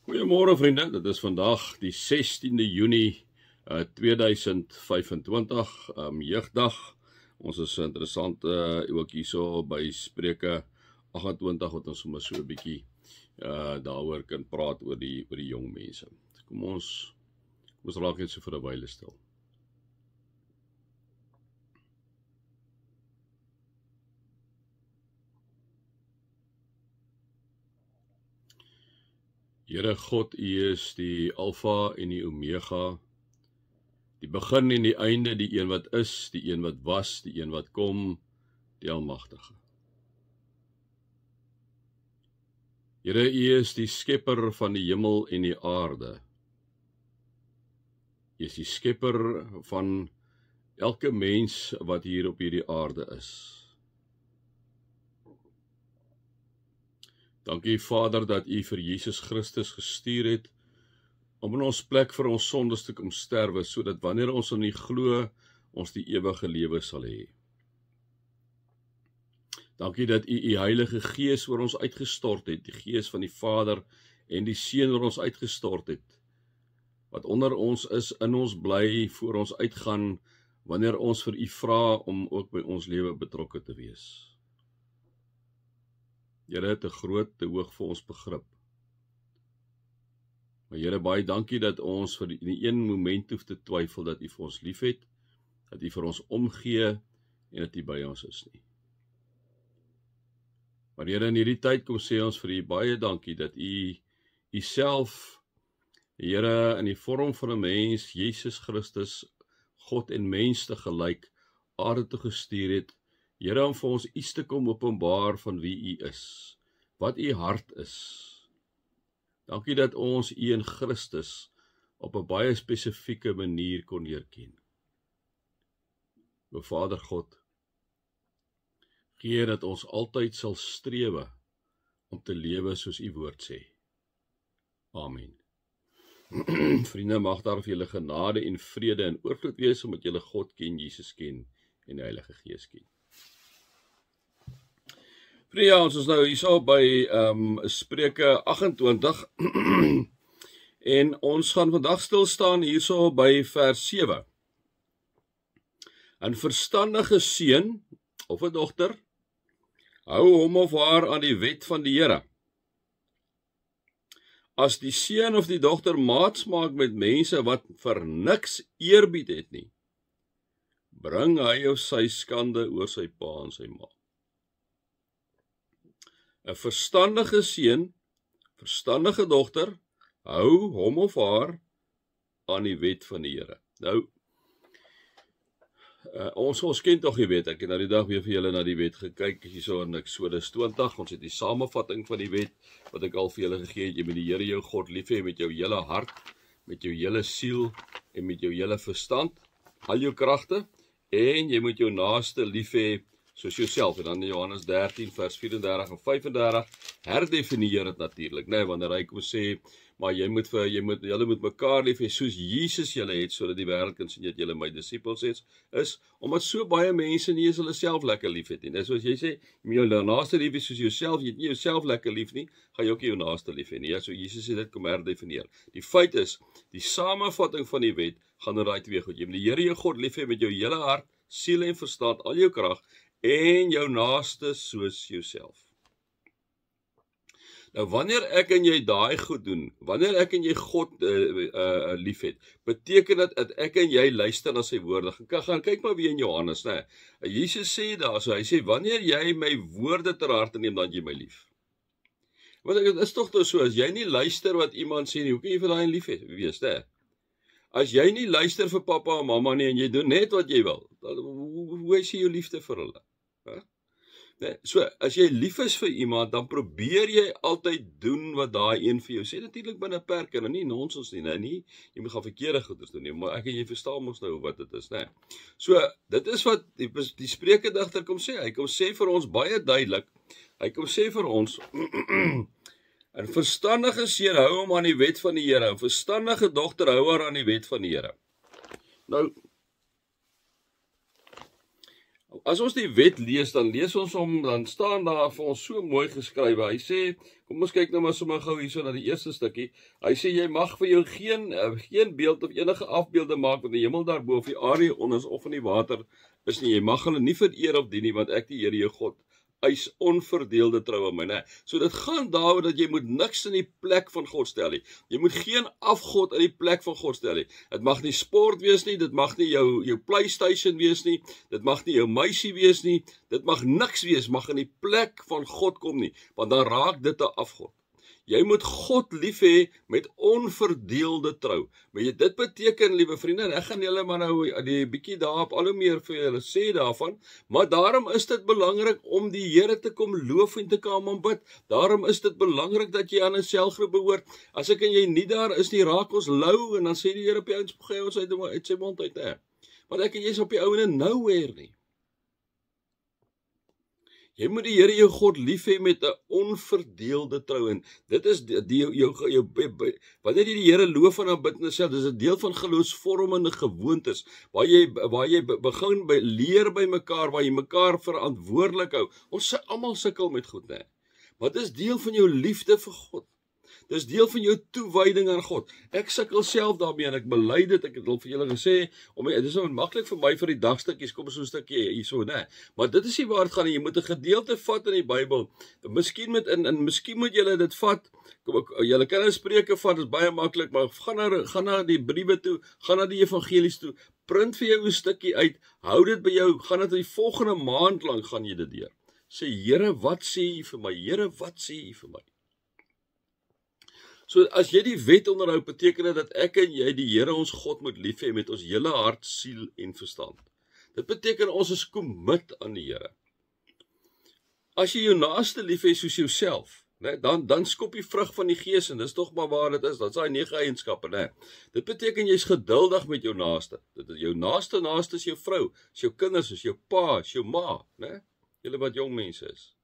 Goeiemôre vriende, dit is vandag die 16de Junie 2025, jeugdag. Ons is interessant ook hierso by Spreuke 28 wat ons sommer so 'n bietjie daaroor kan praat oor die jong mense. Kom ons raak net so vir 'n wyle stil. Here God, U is die Alfa en die Omega, die begin en die einde, die een wat is, die een wat was, die een wat kom, die Almagtige. Here, U is die skepper van die hemel en die aarde. U is die skepper van elke mens wat hier op hierdie aarde is. Dankie Vader dat U vir Jesus Christus gestuur het om in ons plek vir ons sondes te kom sterwe, sodat wanneer ons in U glo, ons die ewige lewe sal hê. Dankie dat U U Heilige Gees oor ons uitgestort het, die Gees van die Vader en die Seun oor ons uitgestort het, wat onder ons is, in ons bly, voor ons uitgaan, wanneer ons vir U vra om ook by ons lewe betrokke te wees. Here, te groot, te hoog vir ons begrip. Maar Here, baie dankie dat ons vir die een moment hoef te twyfel dat U vir ons lief het, dat U vir ons omgee en dat U by ons is nie. Maar Here, in hierdie tyd kom sê ons vir U baie dankie dat U self, Here, in die vorm van 'n mens, Jesus Christus, God en mens te gelyk, aarde toe gestuur het, Here, om vir ons iets te kom openbaar van wie U is, wat U hart is. Dankie dat ons U in Christus op 'n baie spesifieke manier kon leer ken. O Vader God, gee dat ons altyd sal strewe om te lewe soos U woord sê. Amen. Vriende, mag daar vir julle genade en vrede en oorvloed wees, omdat julle God ken, Jesus ken en die Heilige Gees ken. Ja, ons is nou hierso by Spreuke 28 en ons gaan vandag stil staan hierso by vers 7. 'n verstandige seun of 'n dogter hou hom of haar aan die wet van die Here. As die seun of die dogter maats maak met mense wat vir niks eerbied het nie, bring hy of sy skande oor sy pa en sy ma. 'n verstandige seun, verstandige dogter, hou hom of haar aan die wet van die Here. Nou, ons ken tog die wet. Ek het nou die dag weer vir julle na die wet gekyk, hierso in Eksodus 20, ons het die samevatting van die wet, wat ek al vir julle gegee het. Jy moet die Here jou God lief hê met jou hele hart, met jou hele siel en met jou hele verstand, al jou kragte, en jy moet jou naaste lief hê soos jouself. En dan in Johannes 13 vers 34 en 35 herdefinieer dit natuurlik, nee, wanneer hy kom sê, maar julle moet mekaar lief hê soos Jesus julle het, sodat die wêreld kan sien dat julle my disippels is, omdat so baie mense nie eens hulle self lekker lief het nie. Dis soos jy sê, jy moet jou naaste lief hê soos jouself, jy het nie jouself lekker lief nie, gaan jy ook jou naaste lief hê nie. Ja, so Jesus het dit kom herdefinieer. Die feit is, die samevatting van die wet gaan oor daai twee goed. Jy moet die Here jou God lief hê met jou hele hart, siel en verstand, al jou krag, en jou naaste soos jouself. Nou, wanneer ek en jy daai goed doen, wanneer ek en jy God lief het, beteken dit dat ek en jy luister na sy woorde. Gaan kyk maar weer in Johannes, né? Jesus sê daar, so hy sê, wanneer jy my woorde ter harte neem, dan jy my lief. Want dit is tog so, as jy nie luister wat iemand sê nie, hoe kan jy vir daai lief wees, né? As jy nie luister vir pappa en mamma nie, en jy doen net wat jy wil, dan, hoe is jou liefde vir hulle? Nee, so, as jy lief is vir iemand, dan probeer jy altyd doen wat daai een vir jou sê, natuurlik binne perke, en nie nonsens nie, nie, jy moet gaan verkeerde goeders doen nie, maar ek en jy verstaan mos nou wat dit is, nee. So, dit is wat die Spreukedigter kom sê, hy kom sê vir ons baie duidelik, hy kom sê vir ons, 'n verstandige seun hou hom aan die wet van die Here, 'n verstandige dogter hou haar aan die wet van die Here. Nou, As ons die wet lees, dan lees ons hom, dan staan daar vir ons so mooi geskrywe. Hy sê, kom ons kyk nou maar sommer gou hierso na die eerste stukkie. Hy sê jy mag vir jou geen beeld of enige afbeelde maak van die hemel daarbo of die aarde onder of in die water is nie. Jy mag hulle nie vereer of dien nie, want ek die Here jou God eis onverdeelde trou aan my, né? So dit gaan daaroor dat jy moet niks in die plek van God stel nie. Jy moet geen afgod in die plek van God stel nie. Dit mag nie sport wees nie, dit mag nie jou PlayStation wees nie, dit mag nie jou meisie wees nie, dit mag niks wees, mag in die plek van God kom nie, want dan raak dit 'n afgod. Jy moet God lief hê met onverdeelde trou. Maar dit beteken, liewe vriende, en ek gaan julle maar nou die bietjie daarop al hoe meer vir julle sê daarvan, maar daarom is dit belangrik om die Here te kom loof en te kom aanbid. Daarom is dit belangrik dat jy aan 'n selgroep behoort. As ek en jy nie daar is nie, raak ons lou en dan sê die Here op die ouens gee ons uit sy mond uit, hè. Want ek en jy is op die ouene nowhere nie. Jy moet die Here jou God lief hê met 'n onverdeelde trou en dit is wanneer jy die Here loof en aanbid en self, dis 'n deel van geloofsvormende gewoontes waar jy begin leer by mekaar, waar jy mekaar verantwoordelik hou. Ons almal sukkel met goed, né? Maar dit is deel van jou liefde vir God. Dis deel van jou toewyding aan God. Ek sukkel self daarmee en ek bely dit. Ek het al vir julle gesê, dit is nou maklik vir my vir die dagstukkies, kom so 'n stukkie hierso, né? Maar dit is nie waar dit gaan nie. Jy moet 'n gedeelte vat in die Bybel. Miskien moet julle dit vat. Julle kan Spreuke vat, dit is baie maklik, maar gaan na die briewe toe, gaan na die evangelies toe. Print vir jou 'n stukkie uit. Hou dit by jou. Gaan dit die volgende maand lank gaan jy dit deur. Sê, Here, wat sê U vir my? Here, wat sê U vir my? So as jy die wet onderhou, beteken dit dat ek en jy die Here ons God moet lief hê met ons hele hart, siel en verstand. Dit beteken ons is commit aan die Here. As jy jou naaste lief hê soos jouself, né, dan skop jy vrug van die Gees en dis tog maar waar dit is. Dit's daai 9 eienskappe, né. Dit beteken jy's geduldig met jou naaste. Dit is jou naaste is jou vrou, is jou kinders, is jou pa, is jou ma, né? Julle wat jong mense is.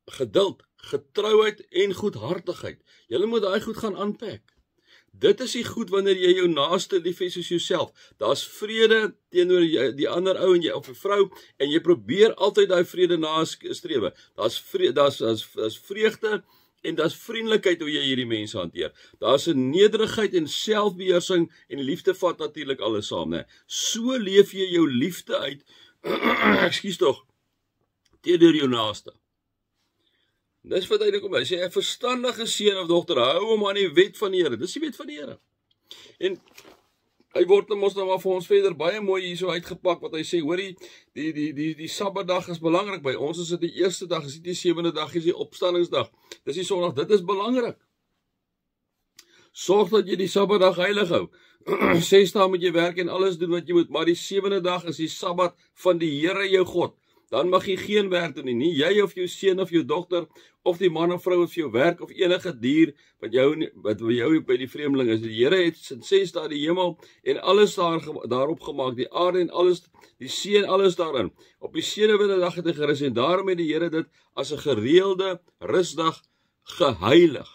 Geduld, getrouheid en goedhartigheid. Julle moet daai goed gaan aanpak. Dit is die goed wanneer jy jou naaste lief hê soos jouself. Daar's vrede teenoor die ander ou en jy of 'n vrou en jy probeer altyd daai vrede nastrewe. Daar's vreugde en daar's vriendelikheid hoe jy hierdie mense hanteer. Daar's 'n nederigheid en selfbeheersing en liefde vat natuurlik alles saam, né? So leef jy jou liefde uit. Ekskuus tog. Teenoor jou naaste. Dis wat hy kom. Hy sê 'n verstandige seun of dogter hou hom aan die wet van die Here. Dis die wet van die Here. En hy word mos nou maar vir ons verder baie mooi hierso uitgepak wat hy sê, hoorie, die Sabbatdag is belangrik by ons. Is dit die eerste dag, is dit die 7de dag, is die opstandingsdag. Dis die Sondag, dit is belangrik. Sorg dat jy die Sabbatdag heilig hou. 6 dae moet jy werk en alles doen wat jy moet, maar die 7de dag is die Sabbat van die Here jou God. Dan mag jy geen werk doen nie, jy of jou seun of jou dogter, of die man of vrou wat vir jou werk, of enige dier wat by jou by die vreemdeling is. Die Here het in 6 dae die hemel en alles daarop gemaak, die aarde en alles, die see en alles daarin. Op die 7de dag het hy gerus en daarom het die Here dit as 'n gereelde rusdag geheilig.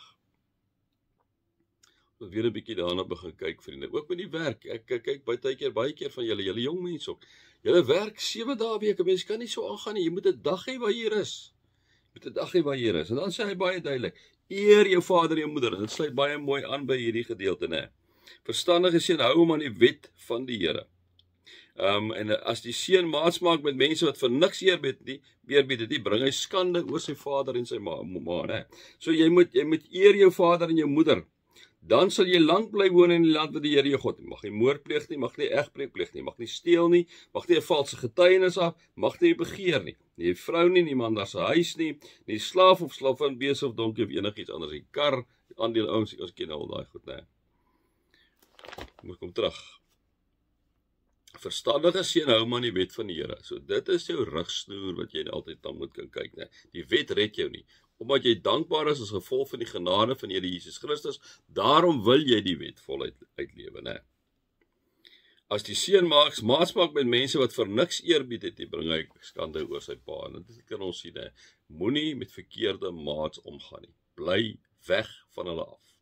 Ek weer 'n bietjie daarna begin kyk, vriende. Ook met die werk. Ek kyk baie keer van julle jong mense ook. Julle werk 7 dae 'n week. Mens kan nie so aangaan nie. Jy moet 'n dag hê waar jy rus. En dan sê hy baie duidelik: eer jou vader en jou moeder. En dit sluit baie mooi aan by hierdie gedeelte, né? Verstandige seun hou hom aan die wet van die Here. En as die seun maats maak met mense wat vir niks eerbied dit nie, bring hy skande oor sy vader en sy ma, né? So jy moet eer jou vader en jou moeder. Dan sal jy lank bly woon in die land wat die Here jou God. Mag nie moord pleeg nie, mag nie egbreek pleeg nie, mag nie steel nie, mag nie 'n valse getuienis af, mag nie begeer nie. Nie vrou nie, man daar se huis nie, nie slaaf of slavin, bees of donkie of enigiets anders nie. Kar, aandeel ouens, ons ken al daai goed, né? Moet kom terug. Verstandige seun hou man die wet van die Here. So dit is jou rigsnoer wat jy altyd dan moet kan kyk, né? Die wet red jou nie. Omdat jy dankbaar is as gevolg van die genade van Here Jesus Christus, daarom wil jy die wet voluit uitlewe, né? As die seun maats maak met mense wat vir niks eerbied het, bring hy skande oor sy pa. En dit kan ons sien, né? Moenie met verkeerde maats omgaan nie. Bly weg van hulle af.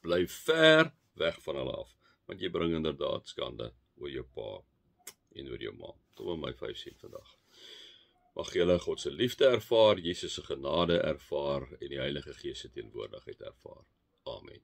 Bly ver weg van hulle af, want jy bring inderdaad skande oor jou pa en oor jou ma. Tot sommer my 5 sent vandag. Mag julle God se liefde ervaar, Jesus se genade ervaar en die Heilige Gees se teenwoordigheid ervaar. Amen.